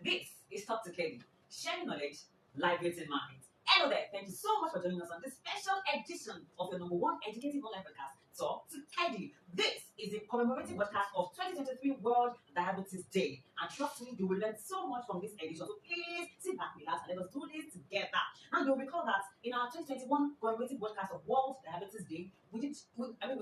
This is Talk to Kelly, sharing knowledge, liberating minds. Hello there, thank you so much for joining us on this special edition of your number one educative online podcast, Talk to Kelly. This is a commemorative broadcast of 2023 World Diabetes Day. And trust me, you will learn so much from this edition. So please sit back, relax, and let us do this together. And you'll recall that in our 2021 commemorative broadcast of World Diabetes Day, we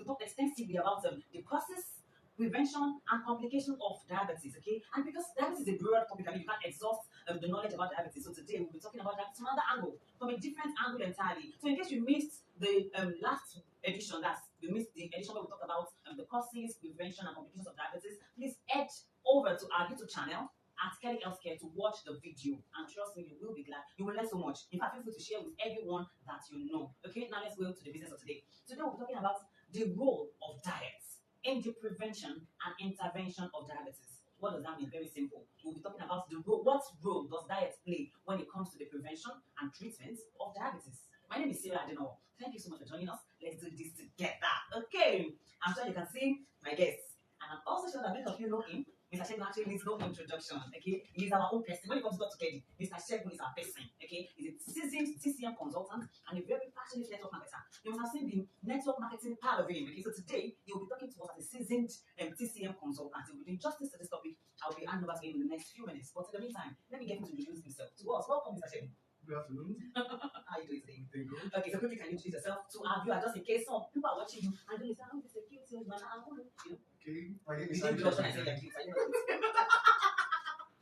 talked extensively about the causes, prevention and complication of diabetes, okay? And because diabetes is a broad topic, you can't exhaust the knowledge about diabetes. So today we'll be talking about diabetes from another angle, from a different angle entirely. So in case you missed the last edition, you missed the edition where we talked about the causes, prevention and complications of diabetes, please head over to our YouTube channel at Kelly Healthcare to watch the video. And trust me, you will be glad. You will learn so much. In fact, feel free to share with everyone that you know. Okay, now let's go to the business of today. Today we'll be talking about the role of diet in the prevention and intervention of diabetes. What does that mean? Very simple. We'll be talking about what role does diet play when it comes to the prevention and treatment of diabetes. My name is Sarah Adenowo. Thank you so much for joining us. Let's do this together. Okay. I'm sure you can see my guests. And I'm also sure that many of you know him. Mr. Shegun actually needs no introduction. Okay. He's our own person. When it comes to Dr. Kelly, Mr. Shegun is our person. Okay. He's a seasoned TCM consultant and a very passionate network marketer. You must have seen the network marketing part of him. Okay. So today he will be talking to us as a seasoned TCM consultant. He will do justice to this topic. I'll be handing over to him in the next few minutes. But in the meantime, let me get him to introduce himself to us. Welcome, Mr. Shegun. Good afternoon. How are you doing today? Thank you. Okay, so quickly can you introduce yourself to our viewers just in case some people are watching you and they say, oh, this is a cute young man. I want to, you know. Okay, my name You is didn't Ali blush when I said Shegun. you're cute. I know it.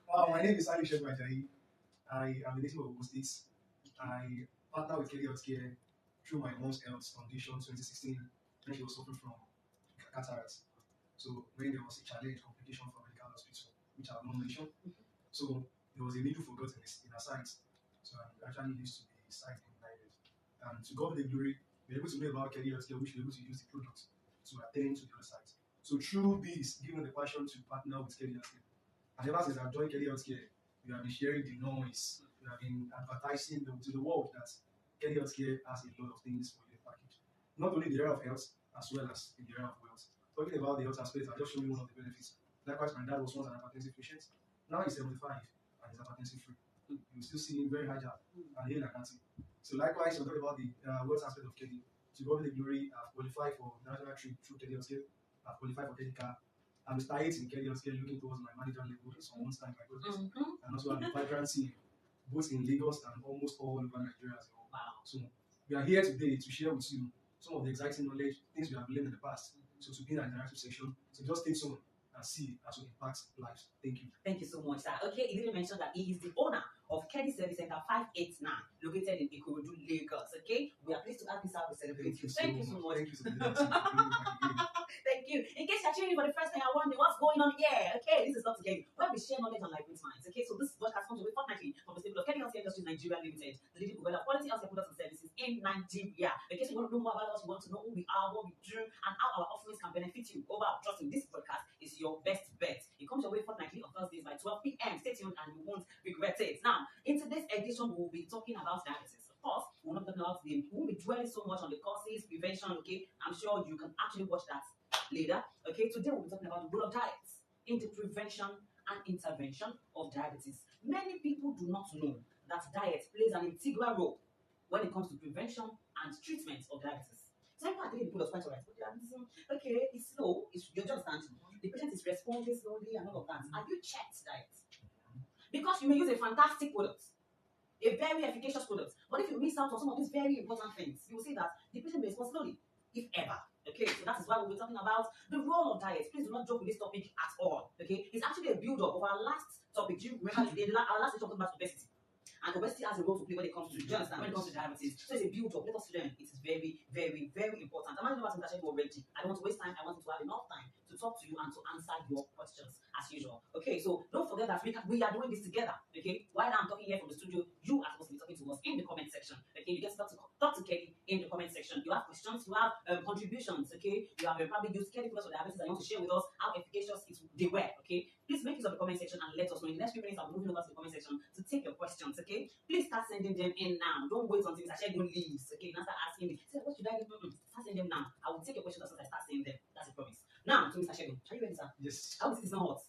Wow, my name is Ali Shegun Ajayi. I am a native of Ogun State. I partnered with Kelly Healthcare through my mom's health foundation 2016 when she was suffering from cataracts. So when there was a challenge, complication from medical hospital, which I have not mentioned. So there was a needle forgot in her site. So I actually used to be site in Nigeria. And to God be the glory, we were able to know about Kelly Healthcare, which we were able to use the product to attend to the other site. So through this, given the passion to partner with Kelly Healthcare. And ever since I've joined Kelly Healthcare, we have been sharing the noise. We have been advertising to the world that Kelly Healthcare has a lot of things for your package. Not only in the area of health, as well as in the area of wealth. Talking about the health aspect, I'll just show you one of the benefits. Likewise, my dad was once an hypertensive patient. Now he's 75 and he's hypertensive free. You still see him very high job and healing and dancing. So likewise, we'll talk about the wealth aspect of Kelly. To God be the glory, I've qualified for the national trip through Kelly Healthcare. I've qualified for Kelly Car. I'm starting in Kelly Healthcare looking towards my manager level some one time my project. And also I'm a vibrancy both in Lagos and almost all over Nigeria as well. Wow. So we are here today to share with you some of the exciting knowledge, things we have learned in the past. So to be in an interactive section, so just take some and see as we impact lives. Thank you. Thank you so much, sir. Okay, he didn't mention that he is the owner of Kelly Service Center 589, located in Ikorodu, Lagos. Okay, we are pleased to have this out to celebrate you. Thank you so much. Thank you so much. Thank you. In case you're tuning in for the first time, I wonder what's going on here. Okay, this is Dr. Kelly, where we share knowledge on liberating minds. Okay, so this podcast comes away fortnightly from the stable of Kelly Healthcare Industries Nigeria Limited, the leading provider of quality healthcare products and services in Nigeria. In case you want to know more about us, you want to know who we are, what we do, and how our offerings can benefit you. Trust me, this podcast is your best bet. It comes your way fortnightly on Thursdays by 12 p.m. Stay tuned and you won't regret it. Now, in today's edition, we will be talking about diabetes. Of course, we won't be dwelling so much on the causes, prevention, okay? I'm sure you can actually watch that later. Okay, today we'll be talking about the role of diets in the prevention and intervention of diabetes. Many people do not know that diet plays an integral role when it comes to prevention and treatment of diabetes. Some people are taking the pill quite alright, but diabetes, okay, it's slow, you just understand. The patient is responding slowly and all of that. Have you checked diet? Because you may use a fantastic product, a very efficacious product, but if you miss out on some of these very important things, you will see that the patient may respond slowly, if ever. Okay, so that is why we'll be talking about the role of diet. Please do not joke with this topic at all. Okay, it's actually a build-up of our last topic. Do you remember our last talking about obesity? And obesity has a role to play when it comes to, when it comes to diabetes. So it's a build-up. Let us learn. It is very, very, very important. I'm not about to already. I don't want to waste time. I want to have enough time to talk to you and to answer your questions as usual. Okay, so don't forget that we are doing this together. Okay, while I'm talking here from the studio, you are supposed to be talking to us in the comment section. Okay, you get to talk to Kelly in the comment section. You have questions, you have contributions. Okay, you have probably used Kelly products for diabetes and you want to share with us how efficacious they were. Okay, please make use of the comment section and let us know. In the next few minutes, I'll be moving over to the comment section to take your questions. Okay, please start sending them in now. Don't wait until Mr. Shegun leaves. Okay, now start asking me. Say, what should I do? Start sending them now. I will take your questions as soon as I start saying them. That's a promise. Now to Mr. Shegun. Are you ready, sir? Yes. How is it not hot?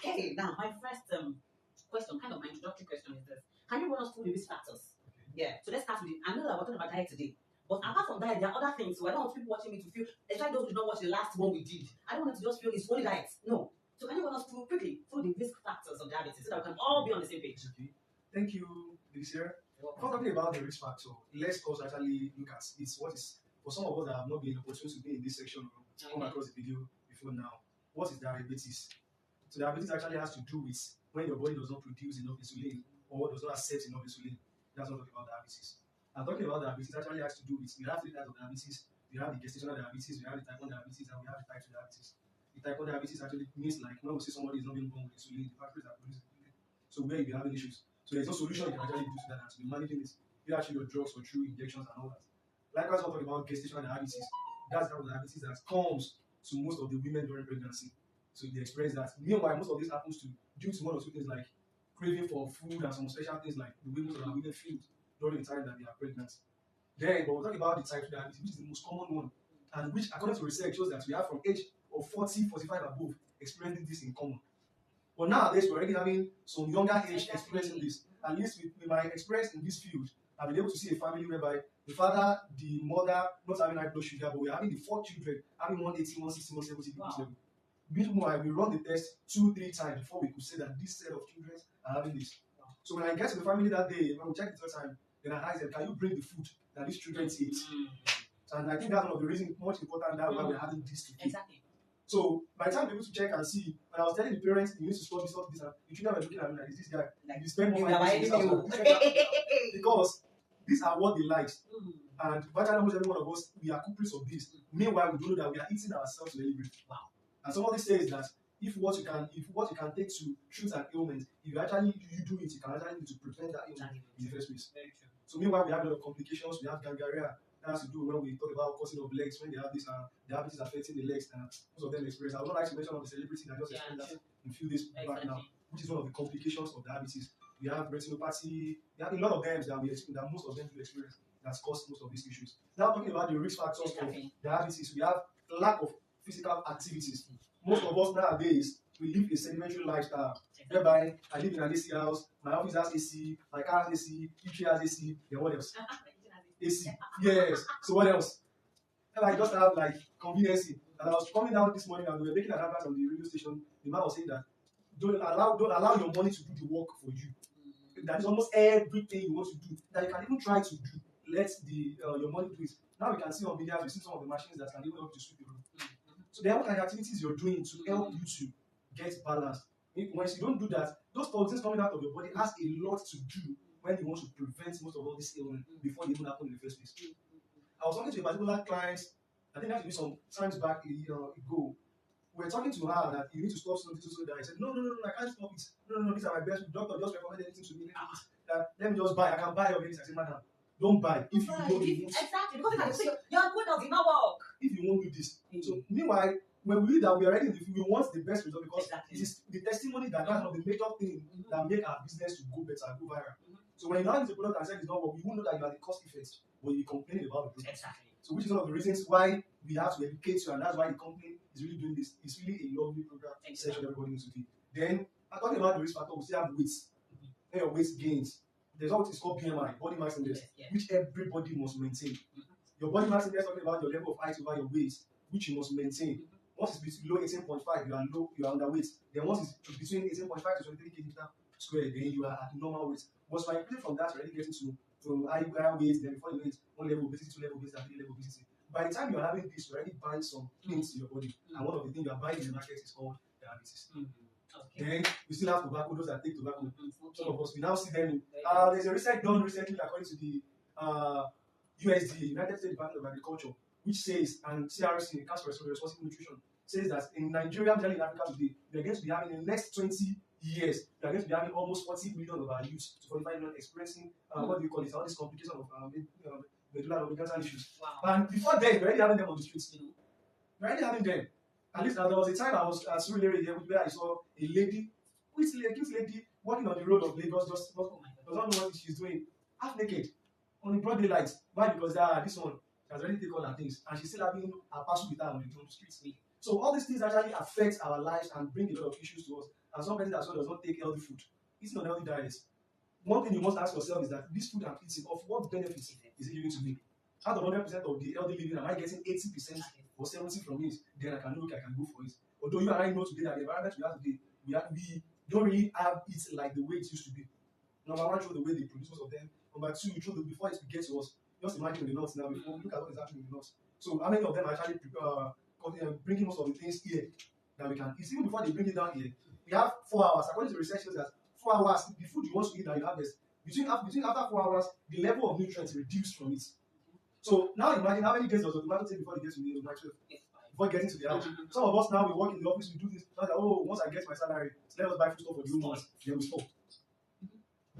Okay, now my first question, kind of my introductory question is this. Can you run us through the risk factors? Okay. Yeah. So let's start with it. I know that we're talking about diet today. But apart from diet, there are other things. So I don't want people watching me to feel, especially those who did not watch the last one we did. I don't want it to just feel it's only diet. No. So can you run us through quickly through the risk factors of diabetes so that we can all be on the same page? Okay. Thank you, Alicia. Before talking about the risk factor, let's also actually look at it's what is for some of us that have not been opportunity to be in this section or come across the video before now. What is diabetes? So diabetes actually has to do with when your body does not produce enough insulin or does not accept enough insulin. That's not talking about diabetes. I'm talking about diabetes actually has to do with we have three types of diabetes. We have the gestational diabetes, we have the type 1 diabetes, and we have the type 2 diabetes. The type 1 diabetes actually means like when we say somebody is not being born with insulin, the factories are producing insulin. So where you be having issues. So there's no solution you can actually do to that and to be managing it. You actually your drugs or through injections and all that. Likewise, we're talking about gestational diabetes. That's the type of diabetes that comes to most of the women during pregnancy. So they experience that. Meanwhile, most of this happens due to one or two things like craving for food and some special things like the way most of our women feel during the time that they are pregnant. Then, but we're talking about the type 2 diabetes, which is the most common one, and which, according to research, shows that we have from age of 40, 45 above experiencing this in common. But nowadays, we're already having some younger age experiencing this. At least with my experience in this field, I've been able to see a family whereby the father, the mother, not having high blood sugar, but we're having the 4 children having 180, 160, 170 glucose level. Meanwhile, we run the test 2-3 times before we could say that this set of children are having this. So when I get to the family that day, when we check the third time, then I ask them, can you bring the food that these children eat? And I think that's one of the reasons much important that why we're having this today. Exactly. So by the time we're able to check and see, when I was telling the parents, you need to stop this, and the children were looking at me like, this guy, like, you spend more money because these are what they like. And virtually almost every one of us, we are culprits of this. Meanwhile, we don't know that we are eating ourselves deliberately. Wow. And somebody says that if what you can take to treat an ailment, if you actually you do it, you can actually do to prevent that ailment in the first place. Very true. So meanwhile, we have a lot of complications. We have gangrene. That has to do when we talk about causing of legs, when they have this diabetes affecting the legs, and most of them experience. I would not like to mention of the celebrity that just explained that in a few days back now, which is one of the complications of diabetes. We have retinopathy. We have a lot of them that most of them do experience that's caused most of these issues. Now talking about the risk factors of diabetes, we have lack of physical activities. Most of us nowadays, we live a sedimentary lifestyle, whereby I live in an AC house, my office has AC, my car has AC, each has AC, then what else? AC. Yes. So what else? And I just have like convenience. And I was coming down this morning and we were making an advert on the radio station. The man was saying that don't allow your money to do the work for you. That is almost everything you want to do that you can even try to do. Let your money do it. Now we can see on videos, we see some of the machines that can even help you sweep the room. So there are what kind of activities you're doing to help you to get balanced. Once you don't do that, those toxins coming out of your body has a lot to do when you want to prevent most of all this ailment before they even happen in the first place. I was talking to a particular client, I think that should be some times back ago. We were talking to her that you need to stop smoking so that I said, no, I can't stop it. No, these are my best. Doctor just recommended anything to me. Let me just buy. I can buy your medicine. I said, madam, don't buy. If you don't do this. Exactly. Because your good does not work. If you won't do this. So meanwhile, when we read that we are already in the field, we want the best result because it is the testimony that that's one of the major things that make our business to go better, go viral. So when you now use the product and say it's not work, we won't know that you are the cost effects, but you'll be complaining about the product. Exactly. So which is one of the reasons why we have to educate you, and that's why the company is really doing this. It's really a lovely program session everybody needs to do. Then talking about the risk factor, we still have weights. When your weight gains, there's what is called BMI, body mass index, which everybody must maintain. Your body mass index talking about your level of height over your weight, which you must maintain. Once it's below 18.5, you are underweight. Then once it's between 18.5 to 23 kg square, then you are at normal weight. But so I increase from that, already getting to higher weight, then before you weight, 1 level obesity, 2 level obesity, 3 level obesity. By the time you are having this, you already buying some things in your body. And one of the things you are buying in the market is called diabetes. Then we still have tobacco, those that take tobacco. Some of us, we now see them. There's a research done recently according to the USDA, United States Department of Agriculture, which says, and CRC, Council for Responsible Nutrition, says that in Nigeria, in Africa today, we are going to be having in the next 20 years, we are going to be having almost 40 million of our youth to 45 million experiencing what do we call it, all these complications of medullary oblongata issues. Wow. And before then, we're already having them on the streets. We're already having them. At least there was a time I was at Surulere here where I saw a lady, a cute lady, walking on the road of Lagos, just does not know what she's doing, half naked, on the broad daylight. Why? Because this one has already taken all her things, and she's still having her parcel with her on the streets. So all these things actually affect our lives and bring a lot of issues to us. And some persons as well does not take healthy food. eating on healthy diets, one thing you must ask yourself is that this food I'm eating, of what benefits is it giving to me? Out of 100% of the healthy living, am I getting 80% or 70 from it? Then I can look, I can go for it. Although you and I know today that the environment we have today, we don't really have it like the way it used to be. Number one, through the way they produce most of them. Number two, through the before it gets to us. Just imagine the nuts now. Before look at what is happening in the nuts. So how many of them are actually bringing most of the things here that we can eat? Even before they bring it down here, we have 4 hours. According to research shows that 4 hours, the food you want to eat that you harvest, between after 4 hours, the level of nutrients reduced from it. So now imagine how many days does the tomato take before it gets to the market, before getting to the house. Some of us now we work in the office, we do this. Like, oh, once I get my salary, let us buy food stuff for the whole month. Then we stop.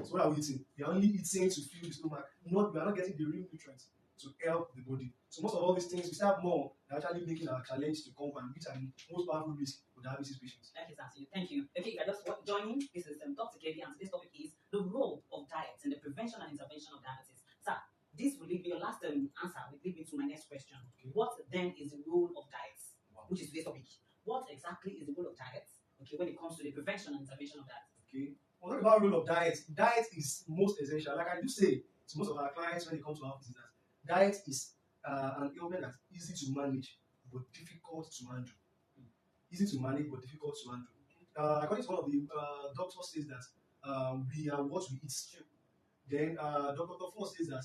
So what are we eating? We are only eating to fill the stomach. We are not getting the real nutrients to help the body. So most of all these things, we still have more than actually making our challenge to compound, which are the most powerful risk for diabetes patients. Okay, sir. Thank you. Okay, if I just joining, this is Dr. Kelly, and today's topic is the role of diet in the prevention and intervention of diabetes. Sir, this will lead me, your last answer will lead me to my next question. Okay. What then is the role of diet, which is today's topic? What exactly is the role of diet, okay, when it comes to the prevention and intervention of diet? Okay. We'll talk about the role of diet. Diet is most essential. Like I do say to most of our clients when it comes to our offices, that diet is an ailment that's easy to manage but difficult to handle. Easy to manage but difficult to handle. According to one of the doctors says that we are what we eat. Then Dr. Ford says that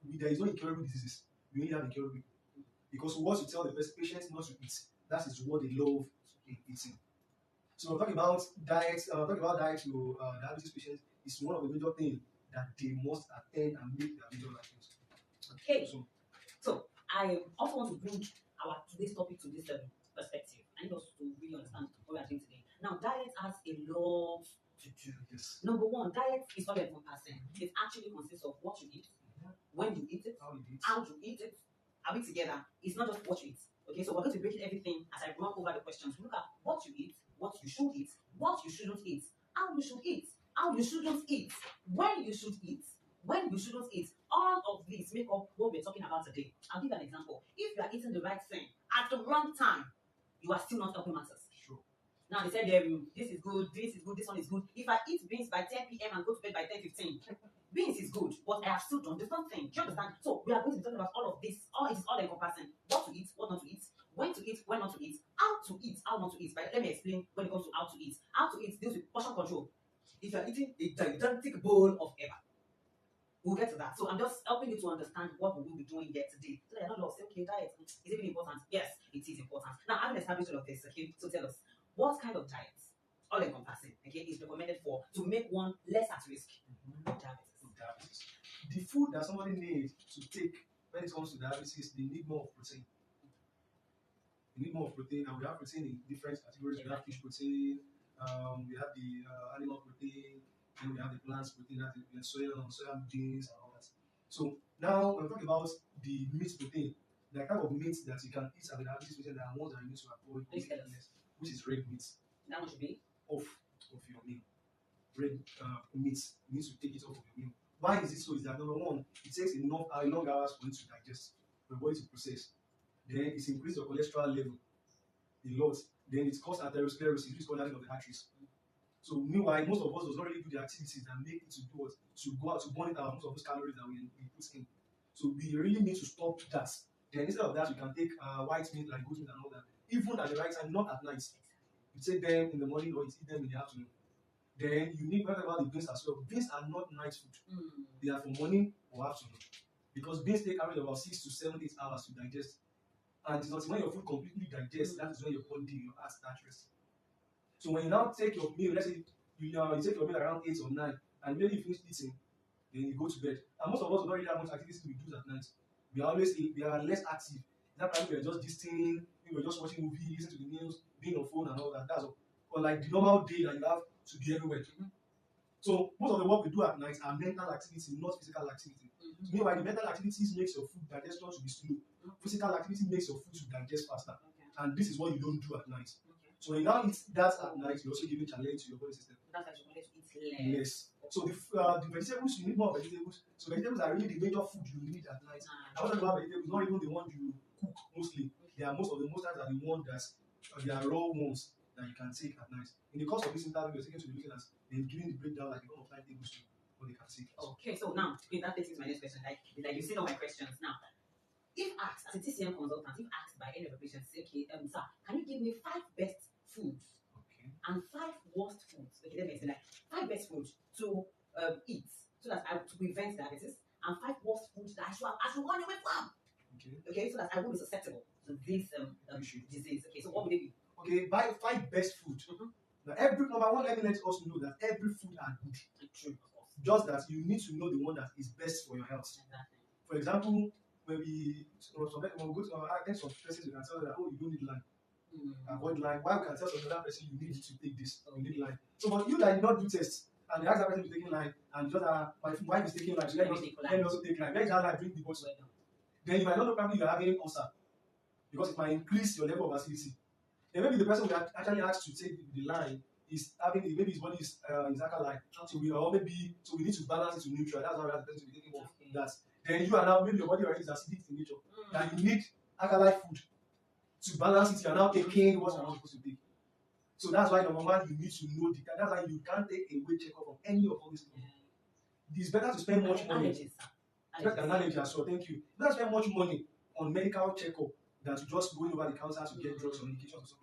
there is no incurable diseases. We only have incurable people. Because what you tell the patient not to eat, that is what they love in eating. So we're talking about diet. To diabetes patients is one of the major things that they must attend and make their major life use. Okay. So I also want to bring our today's topic to this perspective. I need us to really understand what we are doing today. Now, diet has a lot to do. Yes. Number one, diet is all encompassing. It actually consists of what you eat, when you eat it, how you eat it. Are we together? It's not just what you eat. Okay, so we're going to break everything as I run over the questions. Look at what you eat, what you should eat, what you shouldn't eat, how you should eat, how you shouldn't eat, when you should eat, when you shouldn't eat. All of these make up what we're talking about today. I'll give you an example. If you are eating the right thing at the wrong time, you are still not helping matters. Sure. Now they said this is good, this one is good. If I eat beans by 10 p.m. and go to bed by 10:15, beans is good, but I have still done the wrong thing. Do you understand? So we are going to be talking about all of this. It is all encompassing. What to eat, what not to eat, when to eat, when not to eat, how to eat, how not to eat. But let me explain when it comes to how to eat. How to eat deals with portion control. If you are eating a gigantic bowl of eba, we'll get to that. So I'm just helping you to understand what we will be doing here today. So that you're not lost. Okay, diet is it really important? Yes, it is important. Now, having established all of this, okay, so tell us, what kind of diet, all encompassing, okay, is recommended to make one less at risk of diabetes? The food that somebody needs to take when it comes to diabetes, they need more of protein. They need more of protein, and we have protein in different categories. We have fish protein, we have the animal protein, then we have the plant protein, that's the soya beans and all that. So now when we talk about the meat protein, the type of meat that you can eat as a diabetes patient, there are ones that you need to avoid, which is red meat. That one should be off of your meal. Red meat, you need to take it off of your meal. Why is it so? Is that number one, it takes long hours for it to digest, for the body to process. Then it increases your cholesterol level a lot. Then it causes atherosclerosis, which is called of the arteries. So meanwhile, most of us does not really do the activities that make it to do what, to go out to burn it out, most of those calories that we put in. So we really need to stop that. Then instead of that, you can take white meat like goat meat and all that, even at the right time, not at night. You take them in the morning or you eat them in the afternoon. Then you need to talk about the beans as well. Beans are not night food. They are for morning or afternoon. Because beans take around about 6 to 7, 8 hours to digest. And it's not when your food completely digests, that is when your body, your heart starts rest. So when you now take your meal, let's say you take your meal around 8 or 9, and when you finish eating, then you go to bed. And most of us don't really have much activity we do at night. We are less active. That time we are just distancing, we were just watching movies, listening to the news, being on phone and all that. That's all. Or like the normal day that you have to be everywhere. So most of the work we do at night are mental activity, not physical activity. Meanwhile, the mental activities makes your food digestion to be slow. Physical activity makes your food to digest faster. And this is what you don't do at night. So when you now eat that at night, you also give a challenge to your body system. That's why you want to eat less. So the vegetables, you need more vegetables. So vegetables are really the major food you need at night. I was talking about vegetables, not even the ones you cook mostly. They are most times are the ones that they are raw ones. that you can take at night. In the course of this interview, you're taking to be looking at they're giving the breakdown like a couple of timetables to what they can take. Okay, so now that takes me to my next question. Like you said all my questions. Now, if asked as a TCM consultant, if asked by any of the patients, say, okay, sir, can you give me 5 best foods Okay. and 5 worst foods? Okay, let me say like 5 best foods to eat so that I to prevent diabetes, and 5 worst foods that I should run away from. Okay. Okay, so that I won't be susceptible to this disease. Okay, so what would it be? Okay, buy 5 best food. Now, every number one, let me let us know that every food are good. True, of course. Just that you need to know the one that is best for your health. Exactly. For example, when we go to I think some persons you can tell them that, oh, you don't need lime. Avoid lime. Why we can tell some other person you need to take this, you need lime. So but you that did not do tests and the other person is taking lime and just my wife is taking lime, so let me also take lime. Let that lime drink the bottle. Then you might not know probably you are having ulcer because it might increase your level of acidity. Then maybe the person we actually asked to take the lime is having maybe his body is alkaline. So we need to balance it to neutral. That's how we have the person to be taking that. Then you are now maybe your body already is acidic in nature. That you need alkaline food to balance it. You are now taking what you are not supposed to take. So that's why number one you need to know that's why you can't take a weight checkup from any of all these things. It's better to spend much money. Allergies as well. Thank you. Don't spend much money on medical checkup than to just going over the counter to get drugs or medications or something.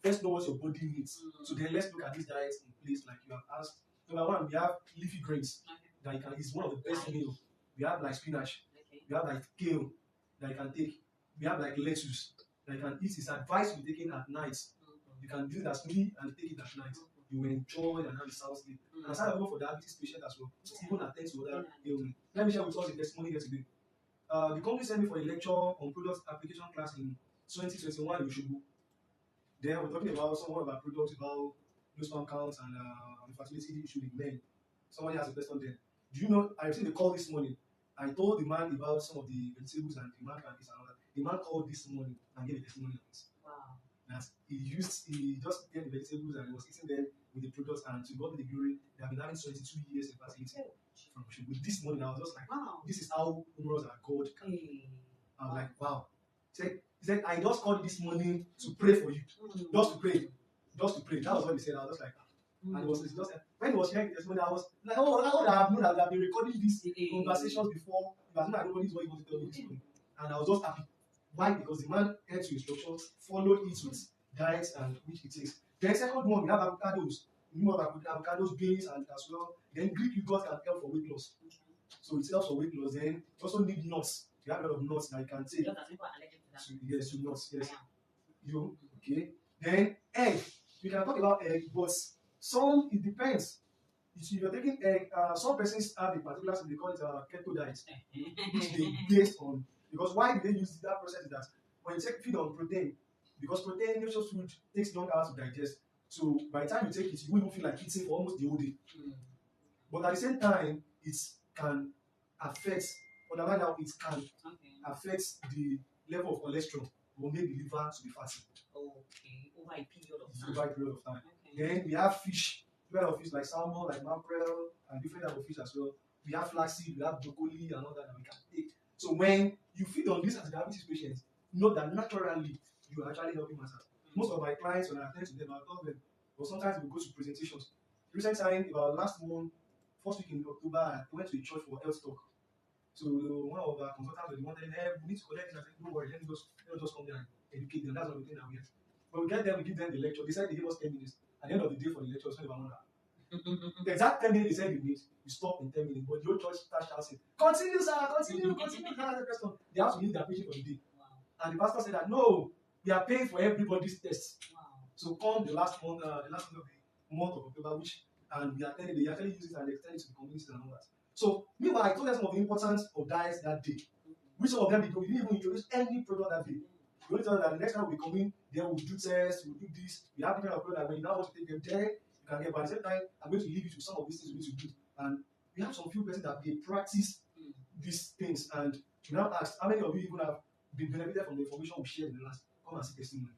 First know what your body needs. So then let's look at these diets in place like you have asked. Number one, we have leafy grains that is one of the best meals. We have like spinach. We have like kale that you can take. We have like lettuce that you can eat. It's advised to be taken at night. You can do that slowly and take it at night. You will enjoy and have a sound sleep. And aside from for diabetes patient as well, even attend to other ailments. Let me share with us the testimony here today. The company sent me for a lecture on product application class in 2021 in Oshobo. Then we're talking about some of our products about low sperm counts and infertility issue in men. Somebody has a question there. Do you know, I received a call this morning. I told the man about some of the vegetables and the man can this and all that. The man called this morning and gave a testimony of this. Wow. That he just get the vegetables and he was eating them with the products and to God be the glory, they have been having 22 years infertility from Oshobo. This morning I was just like, wow, this is how humorous our God can be. I was like, wow. He said, I just called this morning to pray for you. Just to pray. Just to pray. That was what he said. I was just like, and it was just when he was sharing the testimony, I was like, oh, I would have known that I've been recording these conversations before. But I know this is what he wanted to tell me this morning. And I was just happy. Why? Because the man had to instructions, followed it with diets and which it is. Then second one, we have avocados. You know about avocados, beans, and as well. Then Greek yogurt can help for weight loss. So it helps for weight loss. Then you also need nuts. You have a lot of nuts that you can take. Yes, to nuts. Yes. You okay? Then egg. We can talk about egg, but some it depends. If you're taking egg, some persons have a particular they call it keto diet, which they based on. Because why do they use that process? Is that when you take feed on protein, because protein natural food takes long hours to digest. So by the time you take it, you won't feel like eating for almost the whole day. But at the same time, it can affect. Underline how it can affect the level of cholesterol or make the liver to be fatty. Okay, over a period of time. Over a period of time. Then we have fish, different of fish like salmon, like mackerel, and different type of fish as well. We have flaxseed, we have broccoli, and all that we can take. So when you feed on this as a diabetes patient, know that naturally you are actually helping myself. Most of my clients, when I attend to them, I tell them, but sometimes we go to presentations. Recent time, about last month, first week in October, I went to a church for health talk. So one of our consultants was wanted, hey, we need to collect this. I said, don't worry, let me just come there and educate them. That's what we think that we have. When we get there, we give them the lecture. They said they give us 10 minutes. At the end of the day for the lecture, it's only about 1 hour. The exact 10 minutes they said you need, you stop in 10 minutes. But the whole church starts shouting, continue, sir, continue. They have to leave their patient for the day. Wow. And the pastor said that, no, we are paying for everybody's tests. Wow. So come the last month of the month of October, and we attended, they actually use it and extend it to the communities and all that. So, meanwhile, I told them some of the importance of diets that day. Which some of them we didn't even introduce any product that day. We only tell them that the next time we come in, then we'll do tests, we'll do this. We have different products that when you now want to take them there, you can get. But at the same time, I'm going to leave you to some of these things we need to do. And we have some few persons that they practice these things. And we now ask, how many of you even have been benefited from the information we shared in the last? Come and see testimony.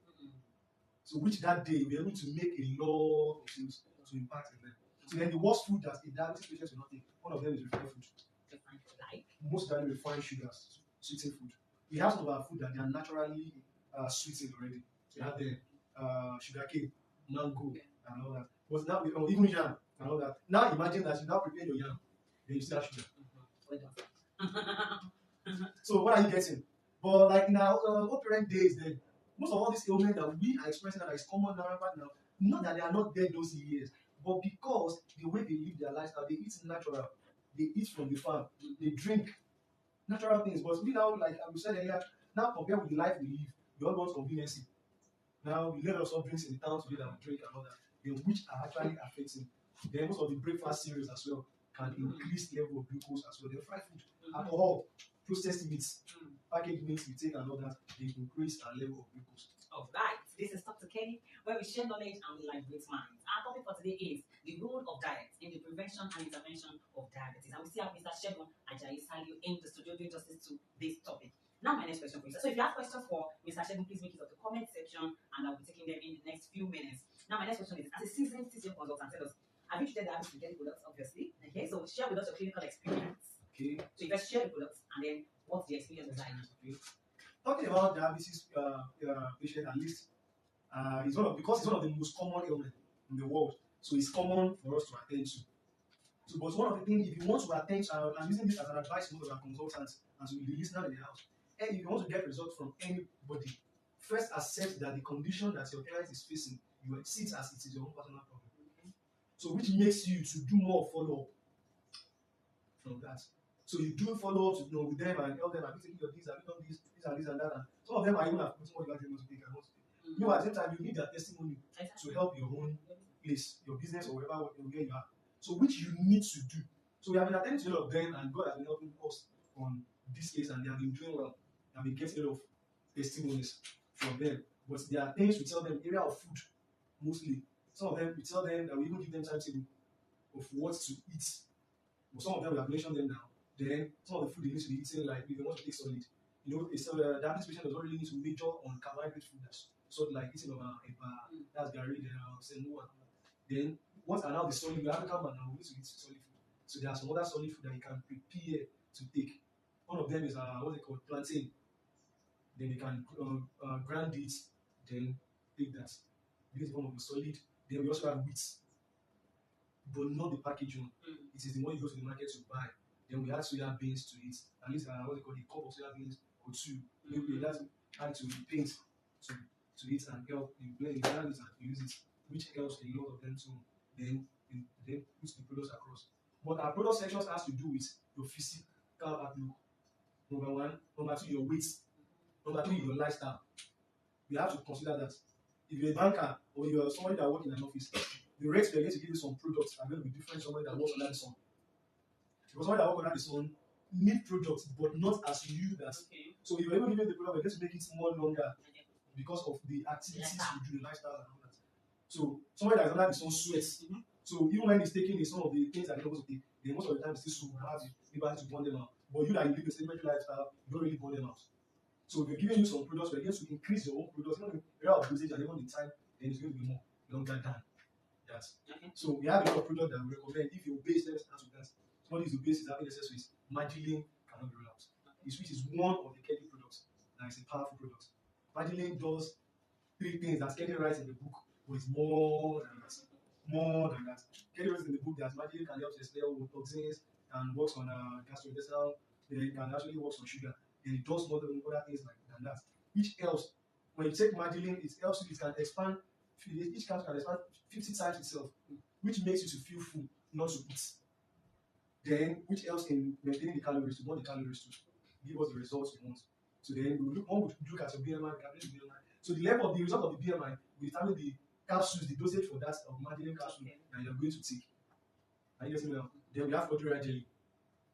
So, which that day we're able to make a lot of things to impact in them. So then the worst food that a diabetes patient will not take, one of them is refined food. Most of them refined sugars, sweetened food. We have some of our food that they are naturally sweetened already. So we have the sugar cane, mango, and all that. But now, even yam and all that. Now imagine that you now prepare your yam, then you still have sugar. Well done. So what are you getting? But like in our old parent days, then most of all these ailments that we are experiencing that is common now, right now, not that they are not there those years, but because the way they live their lifestyle, they eat natural, they eat from the farm, they drink natural things. But we now, like I said earlier, now compared with the life we live, we all want convenience. Now we let us all drinks in the town today that we drink and all that, then which are actually affecting. Then most of the breakfast cereals as well can increase the level of glucose as well. Then fried food, alcohol, processed meats, packaged meats we take and all that, they increase our level of glucose. Alright, this is Dr. Kenny, where we share knowledge and we liberate minds. Our topic for today is the role of diet in the prevention and intervention of diabetes. And we still have Mr. Shegun Ajayi Saliu in the studio doing justice to this topic. Now, my next question for you. So, if you have questions for Mr. Shegun, please make it up the comment section and I'll be taking them in the next few minutes. Now, my next question is, as a seasoned TCM consultant, tell us, have you treated diabetes with any products, obviously? Okay, so share with us your clinical experience. Okay. So, you first share the products and then what's the experience was like? Okay. Talking about diabetes patient, at least, because it's one of the most common ailments in the world, so it's common for us to attend to. So, but one of the things, if you want to attend, I'm using this as an advice to most of our consultants and to the listener in the house. And if you want to get results from anybody, first accept that the condition that your client is facing, you see it as it is your own personal problem. So, which makes you to do more follow-up from that. So you do follow up with them and help them. Have you taken your this? Have you done this and this and that? And some of them are even have put what you actually want to take and want to take. You know, at the same time, you need their testimony to help your own place, your business or wherever you are. So which you need to do. So we have been attending to a lot of them, and God has been helping us on this case, and they have been doing well. They have been getting a lot of testimonies from them. But there are things we tell them, area of food mostly. Some of them we tell them that we even give them timetable of what to eat. But some of them we have mentioned them now. Then some of the food they need to be eating, like if they want to take solid, you know, diabetes patient does not really need to major on carbohydrate food. That's sort of like eating of a that's Gary, Semu. Then what are now the solid? We have to come and now we need to eat solid food. So there are some other solid food that you can prepare to take. One of them is what's it called, plantain. Then you can grind it, then take that. This is one of the solid. Then we also have wheat, but not the packaged one. It is the one you go to the market to buy. Then we add soya beans to it. At least what they call a cup of soya beans or two. Maybe that's add to the paint to it and help you blend it and use it, which helps a lot of them to then put the products across. But our product sections has to do with your physical outlook. Number one, number two, your weight. Number three, your lifestyle. You have to consider that. If you're a banker or you're somebody that works in an office, the rates we are going to give you some products are going to be different from somebody that works under the sun. Because somebody that works under the sun need products, but not as you that. Okay. So if you're even giving the product, we're going to make it more longer because of the activities you do, the lifestyle and all that. So somebody that's under the sun sweats. So even when he's taking some of the things that he's supposed to take, then most of the time it's still so hard to burn them out. But you that you live a sedentary lifestyle, you don't really burn them out. So if we're giving you some products, we're going to increase your own products, even the area of dosage and even the time, then it's going to be more longer than that. So we have a lot of products that we recommend. If you're based, let's start with that. Somebody is obese, is having accessories. Magilene cannot be ruled out. Which is one of the Kelly products that is a powerful product. Magilene does 3 things that Kelly writes in the book, but it's more than that. More than that. Kelly writes in the book that Magilene can help to expel toxins and works on gastrointestinal, it can actually work on sugar. And it does more than other things like than that. Which helps. When you take Magilene, it helps you, it can expand, each capsule can expand 50 times itself, which makes you to feel full, not to eat. Then, which helps in maintaining the calories, to burn the calories to give us the results we want. So then, one would look at your BMI, calculate the BMI. So the level of the result of the BMI will determine the capsules, the dosage for that of Magilene capsule that you're going to take. Are you getting me now? Then we have Odrea jelly,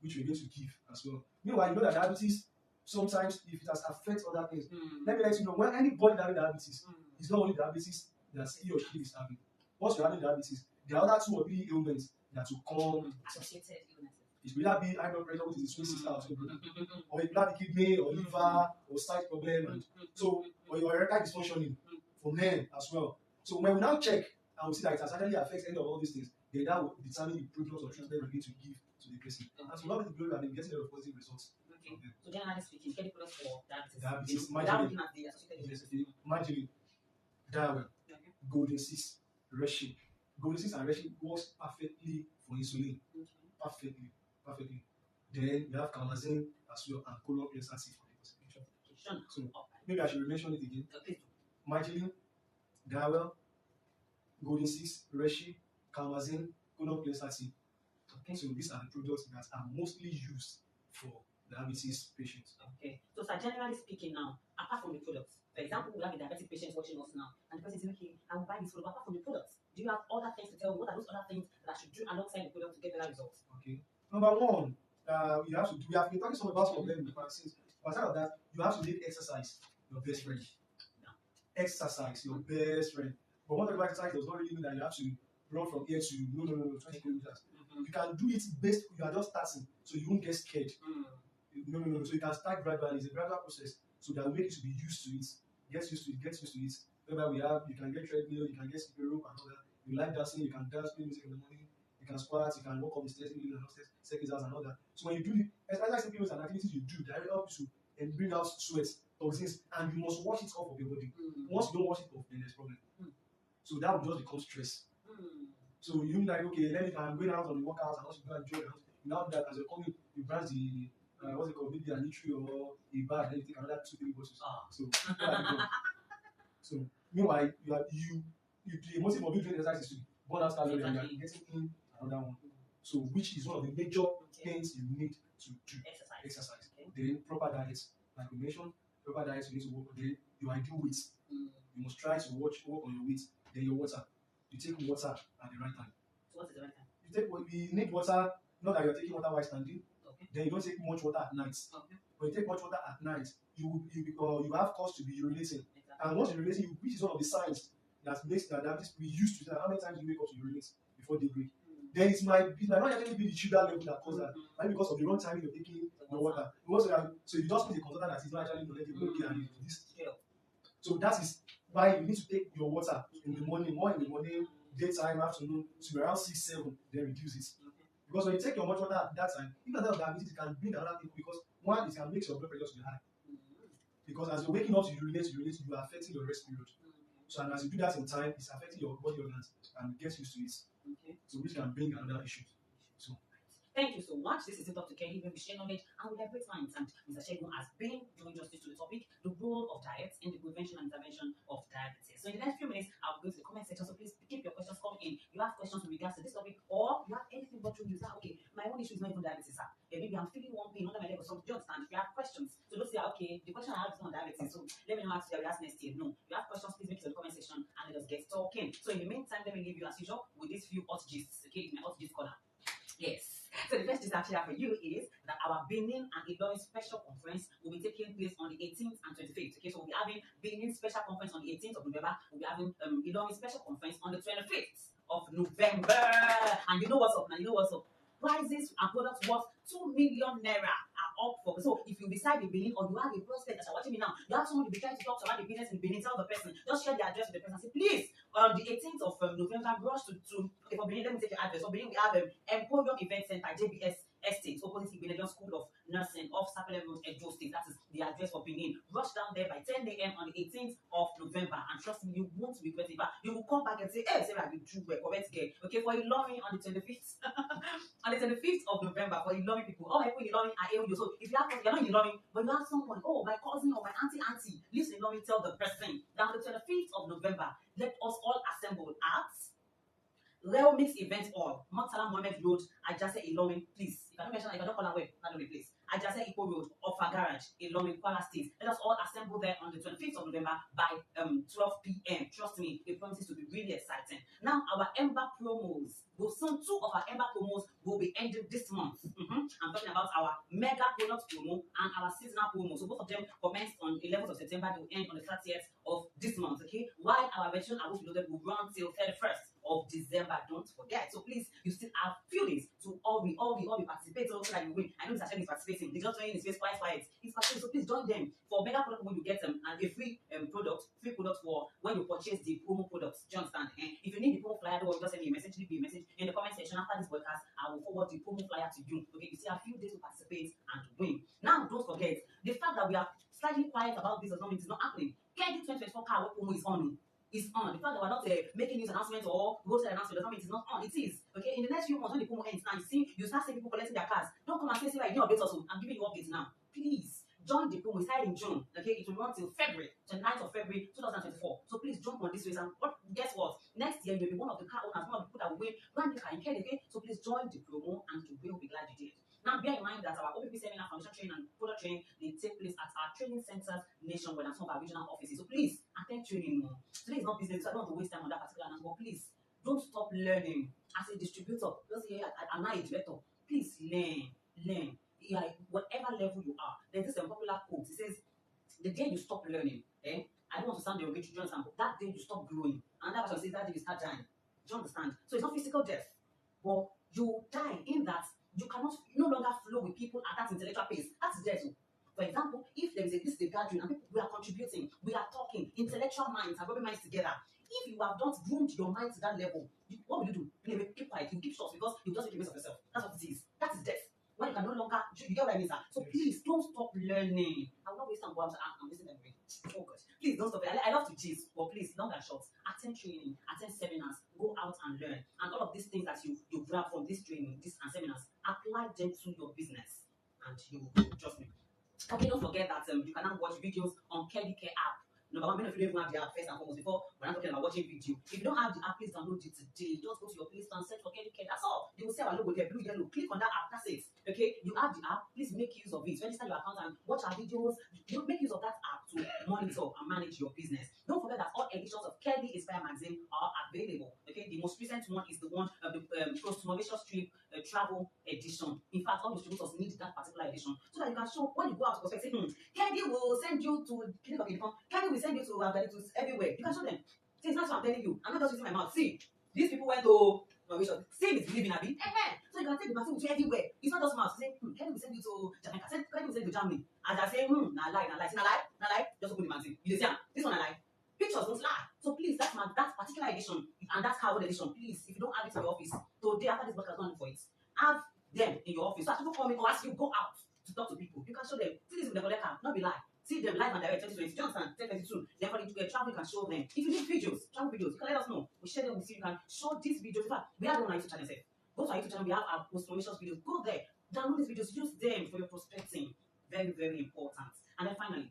which we're going to give as well. Meanwhile, you know that diabetes, sometimes if it has affected other things, let me let you know, when anybody having diabetes, it's not only diabetes that he or she is having. Once you're having diabetes, there are other 2 or 3 ailments that will come. Associated illnesses. It will either be high blood pressure, which is a swing sister or something, or it will either be kidney or liver or side problem, and so or your erectile dysfunctioning for men as well. So when we now check and we see that it has actually affects any of all these things, then that will determine the programs or treatment we're going to give to the person. And so long as the glory, I've been getting a lot of positive results. Okay. So generally speaking, Kelly products for diabetes, without looking at the associated illnesses. Magilene, Darwin, Golden Cis, Reishi. Golden 6 and Reishi works perfectly for insulin. Perfectly. Perfectly. Then we have Calmazine as well and colon cleanser for detoxification. So maybe I should mention it again. Magilin, Dawel, Golden 6, Reishi, Calmazine, colon cleanser. Okay. So these are the products that are mostly used for diabetes patients. Okay. So, sir, generally speaking now, apart from the products, for example, we have a diabetic patient watching us now, and the person is saying, okay, I will buy this product. Apart from the products, do you have other things to tell me? What are those other things that I should do alongside the product to get better results? Okay. Number one, you have to do, we have been talking about some of them in the past. Aside of that, you have to make exercise your best friend. Yeah. Exercise your best friend. But one thing about exercise does not really mean that you have to run from here to 20 kilometers. You can do it based, you are just starting, so you won't get scared. No. So you can start gradually. It's a gradual process. So that will make you to be used to it. Get used to it. Whereby you can get treadmill, you can get skipping rope and all that. You like dancing, you can dance, play music in the morning, you can squat, you can walk up the stairs, you can upstairs, circuits and all that. So when you do the exercise activities and activities you do, that will help you to bring out sweat, toxins, and you must wash it off of your body. Once you don't wash it off, then there's problem. So that will just become stress. So you like, okay, I'm going out on the workout and also go and enjoy it. Now that as you're coming, you branch the what's it called, maybe a nutri or a bar, then you take another 2-3 bottles. So so meanwhile, the motive of you doing exercise is to burn out calories and you're getting in another one. So which is one of the major things you need to do. Exercise. Okay. Then proper diet, like we mentioned, proper diet you need to work on. Then your ideal weight. You must try to work on your weight. Then your water. You take water at the right time. So what is the right time? You need water, not that you're taking water while standing. Okay. Then you don't take much water at night. Okay. When you take much water at night, you have cause to be urinating. Exactly. And once you're urinating, which is one of the signs that makes that diabetes be used to that. How many times do you wake up to urinate before daybreak? Then it might not actually be the sugar level that causes that. Maybe because of the wrong timing you're taking your water. So you just need a consultant that is not actually knowledgeable and this. So that is why you need to take your water in the morning, more in the morning, daytime, afternoon, to around 6-7, then reduce it. Because when you take your much water at that time, even though diabetes, it can bring another thing because one, it can make your blood pressure to be high. Because as you're waking up to urinate, you are affecting your rest period. So and as you do that in time, it's affecting your body organs and get used to it. Okay. So which can bring another issue. So thank you so much. This is Dr. Kelly, where we share knowledge and we liberate minds. And Mr. Shegun has been doing justice to the topic, the role of diet in the prevention and intervention of diabetes. So in the next few minutes, I'll go to the comment section. So please keep your questions coming in. You have questions with regards to this topic, or you have anything but you say, okay, my own issue is not even diabetes, sir. Yeah, maybe I'm feeling one pain under my leg or something. Do you understand? If you have questions, so don't say, okay, the question I have is not diabetes. So let me know how to ask next year. No, you have questions, please make it in the comment section and let us get talking. So in the meantime, let me leave you as usual with these few hot gists. Okay, it's my hot gist corner. Yes. So the first gist actually for you is that our Benin and Ilorin special conference will be taking place on the 18th and 25th. Okay, so we'll be having Benin special conference on the 18th of November. We'll be having Ilorin special conference on the 25th of November. And you know what's up now? You know what's up? Prizes and products worth 2 million naira are up for. So if you decide in Benin or you have a prospect that are watching me now, you have someone to be trying to talk about the business in Benin, tell the person, just share the address with the person. Say, please, on the 18th of November, rush to okay, for Benin, let me take your address. For Benin, we have Emporium Event Center, JBS Estate, opposite Benedict School of Nursing off Sapele Road, Edo State. That is the address for Benin. Rush down there by 10 a.m. on the 18th of November, and trust me, you won't regret it. But you will come back and say, hey, Sarah, you drew a correct girl. Okay, for Ilorin on the 25th, on the 25th of November, for Ilorin people, all my people in Ilorin are able to. So if you have, you're not in Ilorin, but you have someone, oh, my cousin or my auntie lives in Ilorin, tell the person that on the 25th of November, let us all assemble at Real Mix Event Hall, Murtala Mohammed Road, Ajase Ilorin, please. If I don't mention, if I don't call her web, that will be please. Ajase Ipo Road, Offa Garage, Ilorin, Kwara State. Let us all assemble there on the 25th of November by 12 p.m. Trust me, it promises to be really exciting. Now, our Ember promos. Soon, 2 of our Ember promos will be ending this month. I'm talking about our mega product promo and our seasonal promo. So both of them commence on 11th of September. They will end on the 30th of this month. Okay, while our version I will run till 31st of December. Don't forget. So please, you still have few days to all be participate so that you win. I know Mr. Shen is participating. He's just showing his face quiet. He's participating. So please join them for mega product when you get them and a free product for when you purchase the promo products. Do you understand? If you need the promo flyer, don't worry, just send me a message. Leave me a message in the comment section after this podcast. I will forward the promo flyer to you. Okay, you still have few days to participate and to win. Now, don't forget the fact that we are slightly quiet about this does not mean it's not happening. Get the 2024 car promo is on. is on. The fact that we're not making news announcements or wholesale announcement does not mean it's not on. It is. Okay, in the next few months, when the promo ends now, you start seeing people collecting their cars. Don't come and say, I didn't update also. I'm giving you updates now. Please join the promo. It started in June. Okay, it will run till February, 29th of February 2024. So please jump on this race. And guess what? Next year, you'll be one of the car owners, one of the people that will win brand new car in Kenya. Okay, so please join the promo and you will be glad you did. Now, bear in mind that our OPP seminar, foundation training, and product training, they take place at our training centers nationwide and some of our regional offices. So please attend training more. Today is not business, so I don't want to waste time on that particular announcement. But please don't stop learning as a distributor. Just here at a director. Please learn. Like whatever level you are, there's this popular quote. It says, "The day you stop learning, I don't want to sound derogatory, but that day you stop growing." And that person says that day you start dying. Do you understand? So it's not physical death, but you die in that you cannot no longer flow with people at that intellectual pace. That's death. For example, if there is this gathering and people we are contributing, we are talking, intellectual minds are rubbing minds together. If you have not groomed your mind to that level, what will you do? You will keep quiet, you keep short because you just make a mess of yourself. That's what it is. That is death. When you can no longer, you get what I mean, sir? So please don't stop learning. I will not waste time. I'm wasting time. Oh gosh. Please don't stop it. I love to gist, but please, long and short, attend training, attend seminars, go out and learn. And all of these things that you grab from this training, this and seminars, apply them to your business. And you will trust me. Okay, don't forget that you can now watch videos on KDK app. Number one, many of you don't even have the app first and foremost before we're not talking about watching video. If you don't have the app, please download it today. Just go to your Play Store and search for KDK. That's all. You will see our logo there, blue, yellow. Click on that app. That's it. Okay, you have the app. Please make use of it. Register your account and watch our videos. You make use of that app to monitor and manage your business. Don't forget that all editions of Kelly Inspire magazine are available. Okay, the most recent one is the one of the Post-Motivation Strip travel edition. In fact, all distributors need that particular edition so that you can show when you go out to prospect. Say, Kelly will send you to clinic of income. Kelly will send you to everywhere. You can show them. See, it's not what I'm telling you. I'm not just using my mouth. See, these people went to Mauritius. Same is believing, Abby. So you can take the vaccine with you everywhere. It's not just mouth. Say, Kelly will send you to Jamaica. Kelly will send you to Germany. As I say, nah lie. See, nah lie. Just open the magazine. You see, this one I lie. Pictures don't lie. So please, that particular edition and that carbon edition, please, if you don't have it in your office, today after this podcast, don't look for it. Have them in your office. So as people come in or ask you, go out to talk to people. You can show them. See this with the collector, not be lie. See them live and direct 2020. Do you understand? 2022. Then for the travel, you can show them. If you need videos, travel videos, you can let us know. We share them with you. You can show these videos. In fact, we have them on our YouTube channel. Go to our YouTube channel. We have our post-promotions videos. Go there. Download these videos. Use them for your prospecting. Very, very important. And then finally,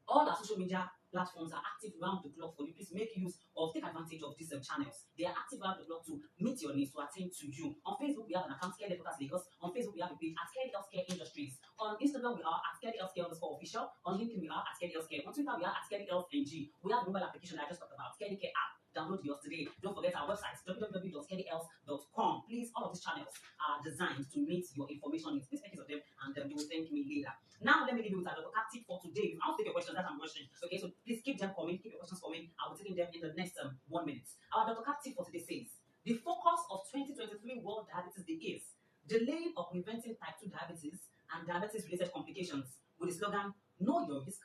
all our social media platforms are active round the clock for you. Please take advantage of these channels. They are active round the clock to meet your needs, to attend to you. On Facebook, we have an account, Care Headquarters Lagos. On Facebook, we have a page at Care Healthcare Industries. On Instagram, we are at Care Healthcare_official. On LinkedIn, we are at Care Healthcare. On Twitter, we are at Care Health NG. We have a mobile application that I just talked about, Care app. Download yours today. Don't forget our website, www.carehealth.com. Please, all of these channels are designed to meet your information needs. Please make use of them and you will thank me later. Now, let me leave you with our Dr. Cat tip for today. I'll take your questions that I'm rushing. Okay, so please keep them coming. Keep your questions coming. I'll be taking them in the next 1 minute. Our Dr. Cat tip for today says, the focus of 2023 World Diabetes Day is delaying or preventing type 2 diabetes and diabetes-related complications with the slogan, know your risk,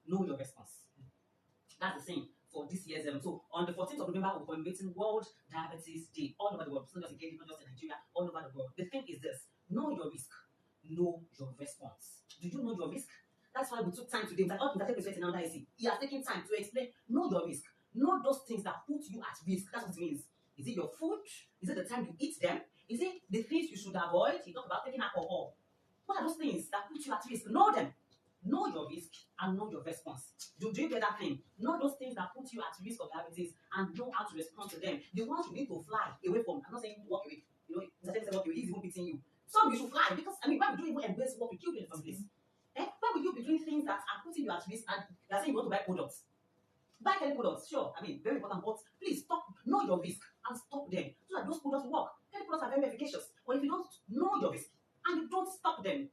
know your response. That's the same for this year's so on the 14th of November, we're commemorating World Diabetes Day all over the world. It's not just in Kenya, not just in Nigeria, all over the world. The thing is this: know your risk, know your response. Do you know your risk? That's why we took time today. Like, Dr. Now that he has taken time to explain. Know your risk. Know those things that put you at risk. That's what it means. Is it your food? Is it the time you eat them? Is it the things you should avoid? You talk about taking alcohol. What are those things that put you at risk? Know them. Know your risk and know your response. Do you get that thing? Know those things that put you at risk of diabetes and know how to respond to them. The ones you need to fly away from. I'm not saying walk away. You know, it's not saying walk away. It's even beating you. Some you should fly because why would you even embrace what we kill in the first place? Why would you be doing things that are putting you at risk and you're saying you want to buy products? Buy any products, sure. I mean, very important, but please stop. Know your risk and stop them so that those products work. Any products are very efficacious. But if you don't know your risk and you don't stop them,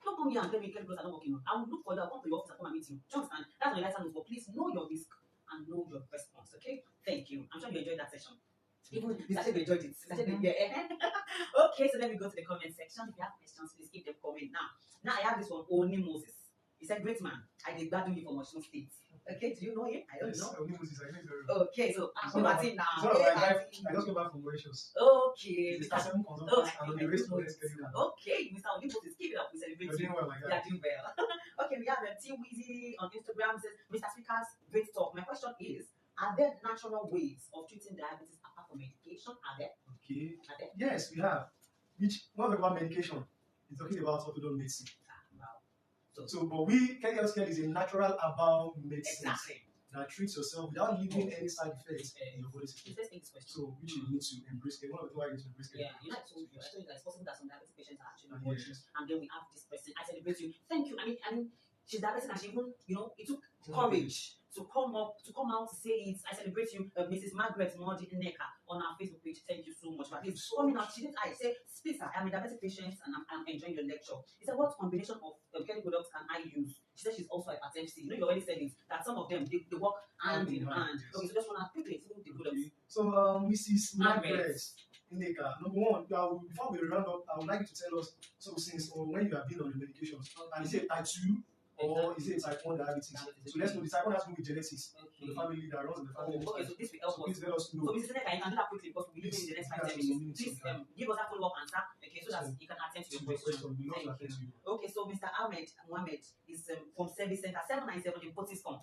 don't come here and tell me chemicals are not working. I will look for you. I'll come to your office and come and meet you. Do you understand? That's my license. But please know your risk and know your response. Okay? Thank you. I'm sure you enjoyed that session. Even Mr. Shebe enjoyed it. Okay, so let me go to the comment section. If you have questions, please keep them coming now. Now I have this one, Oni Moses. He said, great man. I did bad you from Osun State. Okay, do you know him? I don't know. Oni Moses, I know. Okay, so I'm going to now. I just came back from Mauritius. Okay, Mr. Seven consultants and the race for schedule. Okay, Mr. Oni Moses, keep it up. We celebrate you. Well, my God. Yeah, doing well. Okay, we have T Weezy on Instagram. Says, Mr. Speakers, great talk. My question is, Are there natural ways of treating diabetes apart from medication? Are there? Okay. Are there? Yes, we have. Which when we talk about medication, we're talking about orthodox medicine. Wow. So, but we Kelly Healthcare is a natural herbal medicine Exactly. that treats yourself without leaving any side effects in your body system. Let's take this question. So, which you need to embrace. One of the why you need to embrace. Yeah, you know, I told you that it's possible that some diabetic patients are actually Yes. watching, and then we have this person. I celebrate you. Thank you. I mean, she's diabetic, and she even, it took courage to come out to say it. I celebrate you, Mrs. Margaret Modi Neka on our Facebook page. Thank you so much for this. Coming out, she did. I say, Speaker, I'm a diabetic patient, and I'm enjoying your lecture. He said, what combination of chemical products can I use? She said she's also hypertensive. You already said it, that some of them they work hand in hand. Yes. Okay, so just want to quickly through the products. Okay. So, Mrs. Margaret Neka, number one, before we round up, I would like you to tell us. So, since when you have been on the medications, and is it type 2 or is it type 1 diabetes? So let's know the type 1 has to do with genetics. Okay. The family that runs in the family. Okay, so this will help us. Please let us So, know. Mrs. Seneca, you can do that quickly because we'll be leaving in the next 5 minutes. Please give us that follow-up answer, okay, so that you can attend to your question. We love to attend to you. Okay, so Mr. Ahmed Mohammed is from Service Center 797 in Potiskum.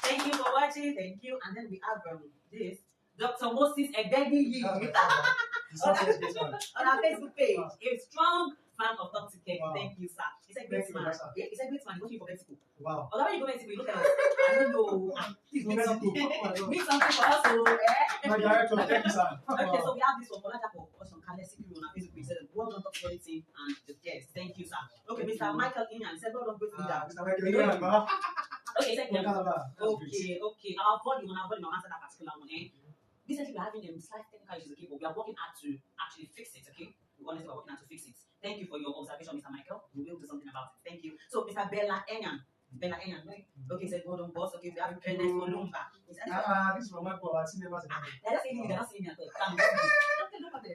Thank you for watching. Thank you. And then we have this Dr. Moses Egbegi on our Facebook page. A strong fan of Dr. K. Wow. Thank you, sir. He's a great man. Yeah, he's a great man. He's watching for Mexico. Wow. Although when you go Mexico, you look at us. I don't know. Please make something. Make something for us. My director, thank you, sir. Okay, so we have this one for Ladapo on Kale Sikiri on our Facebook page. Well done, Dr. Team and the guests. Thank you, sir. Okay, Mr. Michael Inyan said, well done, great leader. Mr. Michael Inyan, okay, second. Okay. Our volume will answer that particular one. Recently, we're having slight technical issues, okay, but we are working hard to actually fix it, okay? Honestly, we're working hard to fix it. Thank you for your observation, Mr. Michael. We will do something about it. Thank you. So, Mr. Bella Enyan, right? Okay, said, well done, boss. Okay, we have Kenneth Olumba. This is from my boy. I've seen members in they're not saying they're not saying it. Okay, look at it.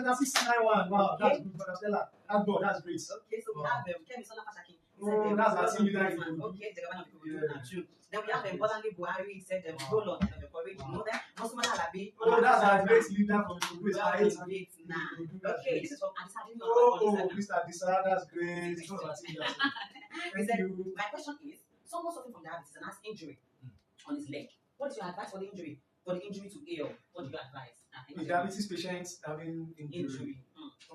That's 691. Wow, that's good, Brother Stella. That's good, that's great. Okay, so we have Kemi Sola Pashaki. That's our team leader. Okay, the governor of the true. Then we have Bolanle Buhari said roll on and courage. You know that? Mosumana Alabi. Oh, that's our great leader from the group. Okay, this is from Adisa. Mr. Adisa, that's great. Thank you. My question is, someone suffering from diabetes and has injury on his leg. What is your advice for the injury? For the injury to AL, what do you advise? With diabetes patients having injury.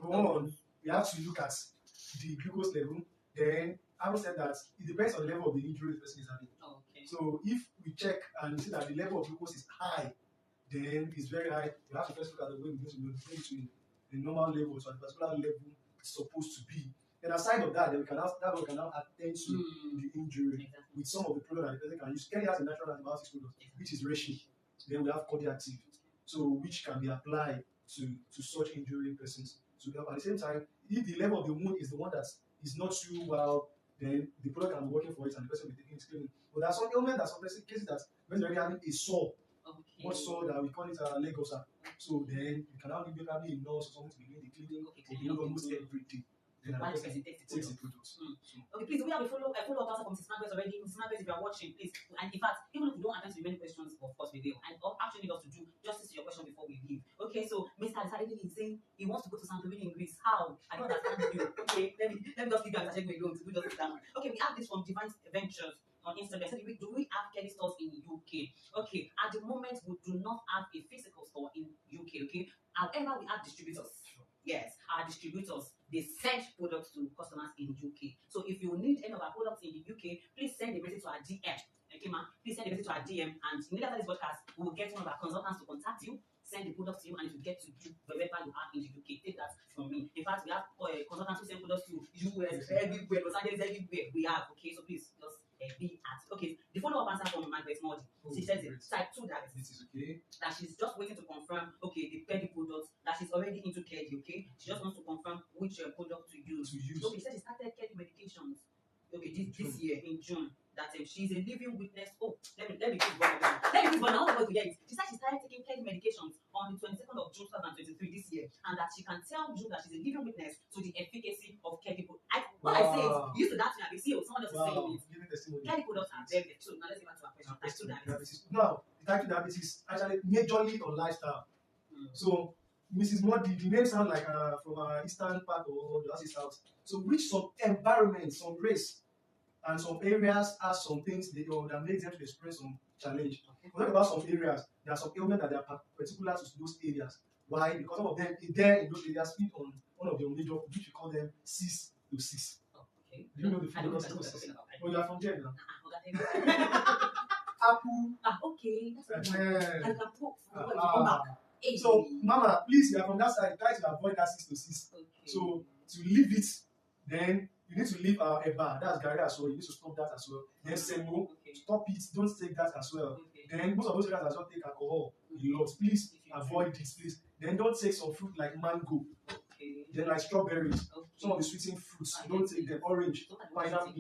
Number one, we have to look at the glucose level. Then, having said that, it depends on the level of the injury the person is having. Okay. So, if we check and see that the level of glucose is high, then it's very high. We have to first look at the way we need to bring it to the normal level, so at the particular level it's supposed to be. Then, aside of that, then we can now attend to the injury with some of the products that the person can use. Kelly has a natural antibiotics product, which is Reishi. Then we have Cardiactive, so which can be applied to such injury persons. So at the same time, if the level of the wound is the one that is not too well, then the product can be working for it and the person will be taking its cleaning. But there are some ailments, there are some cases that when they're already having a sore, what sore that we call it a leg ulcer. So then you can now give probably a nurse or something to begin the cleaning almost every day. Then the person takes the product. Okay, please, we have a follow-up answer from Mrs. Margaret already. Mrs. Margaret, if you are watching, please. And in fact, even if we don't answer many questions, of course we will. And actually need us to do justice to your question before we leave. Okay, so Mr. Adisa is saying he wants to go to Santorini in Greece. How? I don't understand you. Okay, let me just give you an answer we're going to do justice to that one. Okay, we have this from Divine Ventures on Instagram. So do we have Kelly stores in UK? Okay, at the moment we do not have a physical store in UK. Okay, however we have distributors. Yes, our distributors, they send products to customers in the UK. So if you need any of our products in the UK, please send a message to our DM. Okay, ma'am? Please send a message to our DM, and immediately after this podcast, we will get one of our consultants to contact you, send the products to you, and it will get to you wherever you are in the UK. Take that from me. In fact, we have consultants who send products to US, everywhere, Los Angeles, everywhere. We have, okay? So please just be at. Okay, the follow-up answer from Margaret Modi. She says it, type 2 diabetes. Okay. That she's just waiting to confirm, okay, the Kelly products, that she's already into Kelly, okay? She just wants to confirm which product to use. Okay, she said she started Kelly medications, okay, this year in June. That she's a living witness. Oh, let me give one of them. Let me give one. I want to get it. She said she started taking Kelly medications on the 22nd of June 2023 this year, and that she can tell you that she's a living witness to the efficacy of Kelly products. When I say it, you used to that thing, I see someone else is saying it. Kelly products are very good. So now let's get back to our question. Type 2 diabetes. Now, type 2 diabetes is actually majorly on lifestyle. So, Mrs. Modi, the name sounds like from our eastern part or the south. So, which some environments, some race, and some areas have some things that makes them to experience challenge. Okay. We talk about some areas. There are some ailments that they are particular to those areas. Why? Because some of them there in those areas feed on one of the major, which we call them 6 to 6. Oh, okay. Do you know the I don't food know 6 what to you're 6? talking about. Oh, you are from there now. Okay. Apple. Okay. That's what eh, I can put. ah. So, Mama, please, you are from that side. Try to avoid that 6 to 6. Okay. So, to leave it, then you need to leave eba. That's Gary as well. You need to stop that as well. Then semo, Okay. stop it. Don't take that as well. Okay. Then most of those areas as well take alcohol a lot. Please avoid this, please. Then don't take some fruit like mango. Okay. Then like strawberries. Okay. Some of the sweetened fruits. Don't take them. Orange, pineapple.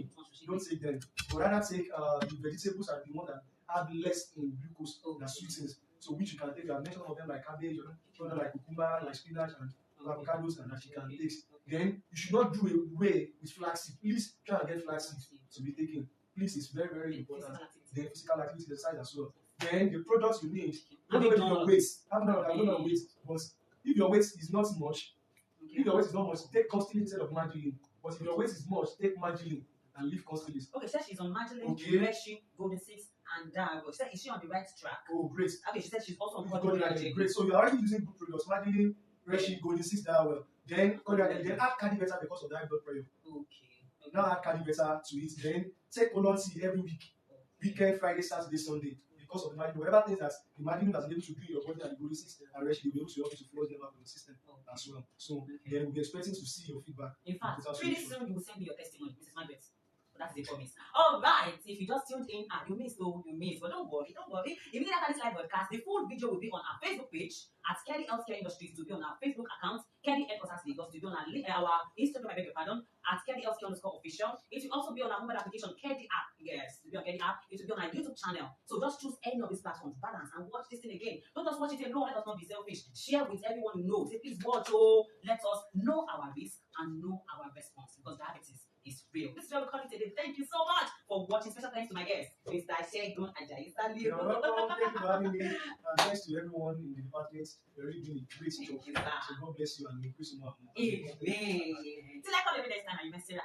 Don't take them. But rather take the vegetables are the ones that have less in glucose than sweetens. So which you can take. I mentioned some of them like cabbage, like cucumber, like spinach, and avocados, and that you can take. Then you should not do away with flaxseed. Please try and get flaxseed to be taken. Please, it's very, very important. Then physical activity, exercise as well. Then the products you need. Don't know your weight. I don't know weight, but if your weight is not much, take constantly instead of margarine. But if your weight is much, take margarine and leave constantly. Okay, she said she's on margarine, Okay. Reshi, Golden 6, and Dago. She said, is she on the right track? Oh, great. Okay, she said she's also on Collagen. Great. So you're already using good products. Margarine, Reshi, Golden 6, that well. Then collagen. Then add cardi better because of the high blood pressure. Okay. Now add cardi better to it. Then take colon tea every week. Weekend, Friday, Saturday, Sunday. Because of the margarine, whatever things that the margarine has been able to do in your body and the Golden 6 and Reshi, will be able to help you to flush them out of the system as well. So then we'll be expecting to see your feedback. In fact, pretty soon you will send me your testimony, Mrs. Margaret. So that's the promise. All right. If you just tuned in, you missed. But don't worry. Immediately after this live broadcast, the full video will be on our Facebook page at Kelly Healthcare Industries. To be on our Facebook account, Kelly Headquarters Lagos. To be on our Instagram, I beg your pardon, at Kelly Healthcare _official. It will also be on our mobile application, Kelly app. Yes, to be on Kelly app. It will be on our YouTube channel. So just choose any of these platforms, balance, and watch this thing again. Don't just watch it alone. Let us not be selfish. Share with everyone you know. Say, please watch. Let us know our risk and know our response, because diabetes is real. This is what we're calling today. Thank you so much for watching. Special thanks to my guest, Mr. Shegun Ajayi. You're welcome. Thank you for having me. And thanks to everyone in the department. You're really doing a great job. So God bless you and increase more. Amen. Till I come every next time, I remember Sarah